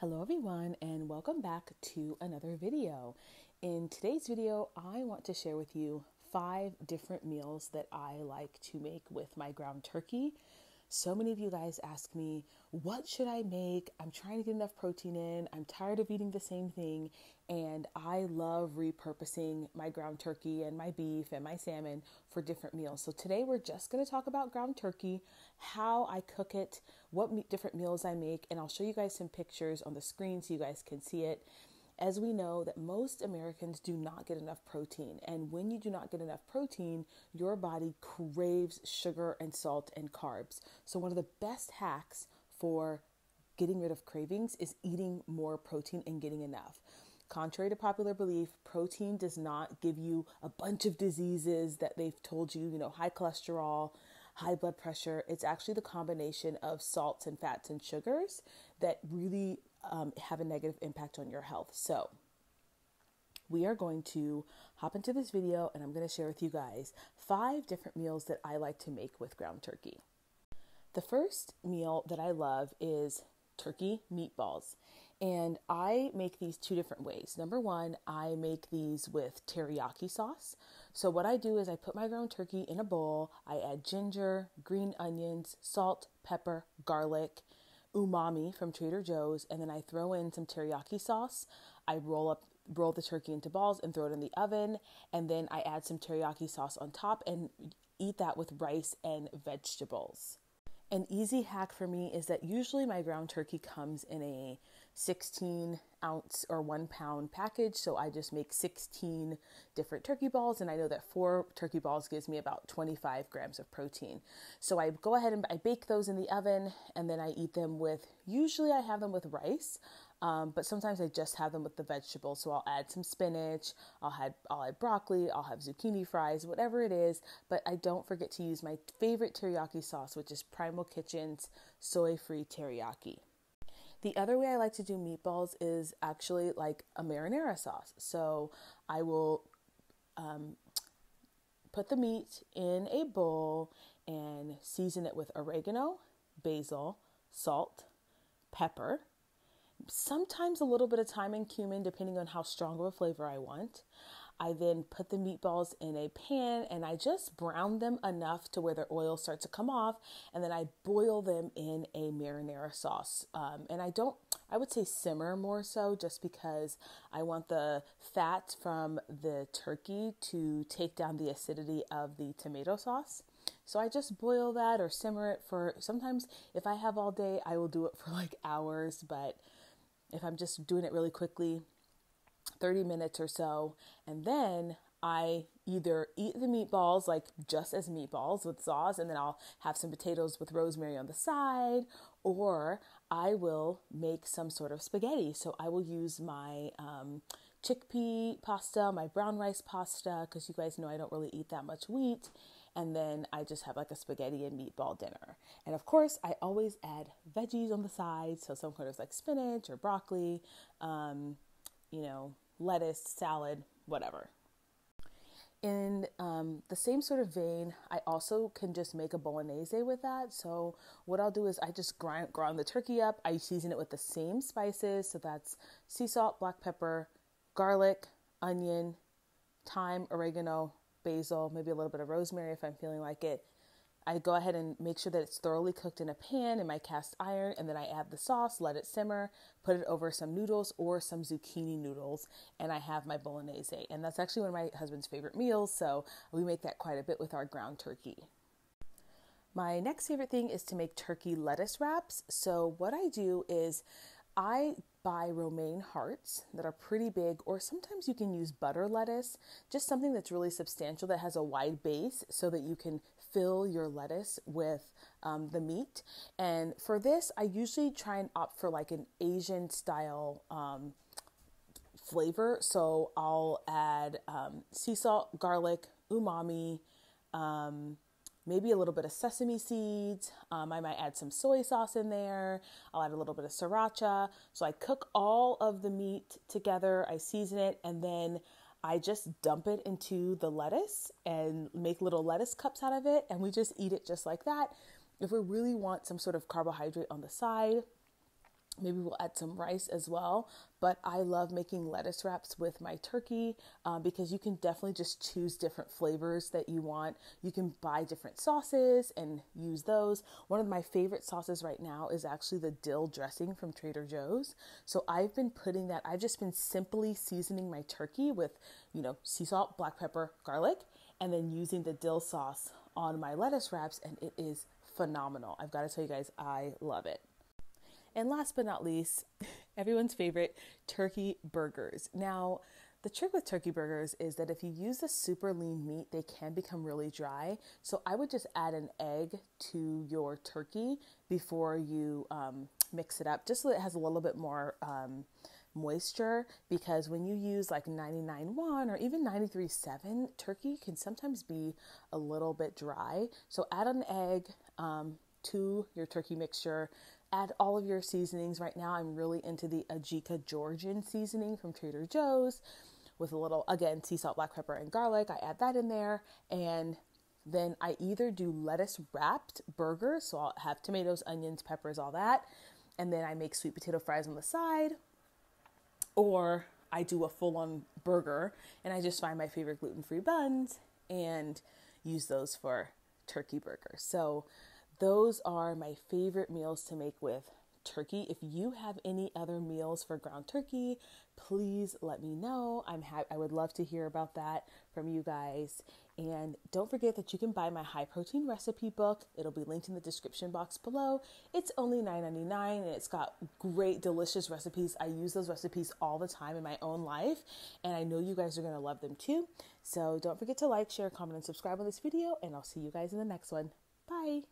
Hello everyone and welcome back to another video. In today's video, I want to share with you 5 different meals that I like to make with my ground turkey. So many of you guys ask me, what should I make? I'm trying to get enough protein in. I'm tired of eating the same thing. And I love repurposing my ground turkey and my beef and my salmon for different meals. So today we're just going to talk about ground turkey, how I cook it, what different meals I make, and I'll show you guys some pictures on the screen so you guys can see it. As we know that most Americans do not get enough protein, and when you do not get enough protein, your body craves sugar and salt and carbs. So one of the best hacks for getting rid of cravings is eating more protein and getting enough. Contrary to popular belief, protein does not give you a bunch of diseases that they've told you, high cholesterol, high blood pressure. It's actually the combination of salts and fats and sugars that really have a negative impact on your health. So we are going to hop into this video and I'm going to share with you guys 5 different meals that I like to make with ground turkey. The first meal that I love is turkey meatballs. And I make these 2 different ways. Number 1, I make these with teriyaki sauce. So what I do is I put my ground turkey in a bowl. I add ginger, green onions, salt, pepper, garlic, umami from Trader Joe's, and then I throw in some teriyaki sauce. I roll the turkey into balls and throw it in the oven, and then I add some teriyaki sauce on top and eat that with rice and vegetables. An easy hack for me is that usually my ground turkey comes in a 16 ounce or 1 pound package. So I just make 16 different turkey balls. And I know that 4 turkey balls gives me about 25 grams of protein. So I go ahead and I bake those in the oven and then I eat them usually I have them with rice. But sometimes I just have them with the vegetables. So I'll add some spinach, I'll add broccoli, I'll have zucchini fries, whatever it is. But I don't forget to use my favorite teriyaki sauce, which is Primal Kitchen's soy-free teriyaki. The other way I like to do meatballs is actually like a marinara sauce. So I will put the meat in a bowl and season it with oregano, basil, salt, pepper, sometimes a little bit of thyme and cumin depending on how strong of a flavor I want. I then put the meatballs in a pan and I just brown them enough to where their oil starts to come off, and then I boil them in a marinara sauce. And I would say simmer more so, just because I want the fat from the turkey to take down the acidity of the tomato sauce. So I just boil that or simmer it for, sometimes if I have all day, I will do it for like hours, but if I'm just doing it really quickly, 30 minutes or so, and then I either eat the meatballs like just as meatballs with sauce, and then I'll have some potatoes with rosemary on the side, or I will make some sort of spaghetti. So I will use my chickpea pasta, my brown rice pasta, because you guys know I don't really eat that much wheat, and then I just have like a spaghetti and meatball dinner. And of course, I always add veggies on the side, so some kind of like spinach or broccoli, lettuce, salad, whatever. In the same sort of vein, I also can just make a bolognese with that. So what I'll do is I just grind the turkey up. I season it with the same spices. So that's sea salt, black pepper, garlic, onion, thyme, oregano, basil, maybe a little bit of rosemary if I'm feeling like it. I go ahead and make sure that it's thoroughly cooked in a pan in my cast iron, and then I add the sauce, let it simmer, put it over some noodles or some zucchini noodles, and I have my bolognese. And that's actually one of my husband's favorite meals, so we make that quite a bit with our ground turkey. My next favorite thing is to make turkey lettuce wraps. So what I do is I buy romaine hearts that are pretty big, or sometimes you can use butter lettuce, just something that's really substantial that has a wide base so that you can fill your lettuce with the meat. And for this, I usually try and opt for like an Asian style flavor. So I'll add sea salt, garlic, umami, maybe a little bit of sesame seeds. I might add some soy sauce in there. I'll add a little bit of sriracha. So I cook all of the meat together. I season it, and then I just dump it into the lettuce and make little lettuce cups out of it. And we just eat it just like that. If we really want some sort of carbohydrate on the side, Maybe we'll add some rice as well. But I love making lettuce wraps with my turkey because you can definitely just choose different flavors that you want. You can buy different sauces and use those. One of my favorite sauces right now is actually the dill dressing from Trader Joe's. So I've been putting that, I've just been simply seasoning my turkey with, sea salt, black pepper, garlic, and then using the dill sauce on my lettuce wraps, and it is phenomenal. I've got to tell you guys, I love it. And last but not least, everyone's favorite, turkey burgers. Now, the trick with turkey burgers is that if you use a super lean meat, they can become really dry. So I would just add an egg to your turkey before you mix it up, just so it has a little bit more moisture, because when you use like 99.1 or even 93.7, turkey can sometimes be a little bit dry. So add an egg to your turkey mixture. Add all of your seasonings. Right now, I'm really into the Ajika Georgian seasoning from Trader Joe's with a little, again, sea salt, black pepper, and garlic. I add that in there. And then I either do lettuce wrapped burgers. So I'll have tomatoes, onions, peppers, all that. And then I make sweet potato fries on the side. Or I do a full-on burger and I just find my favorite gluten-free buns and use those for turkey burgers. So those are my favorite meals to make with turkey. If you have any other meals for ground turkey, please let me know. I would love to hear about that from you guys. And don't forget that you can buy my high protein recipe book. It'll be linked in the description box below. It's only $9.99 and it's got great, delicious recipes. I use those recipes all the time in my own life, and I know you guys are going to love them too. So don't forget to like, share, comment, and subscribe on this video, and I'll see you guys in the next one. Bye.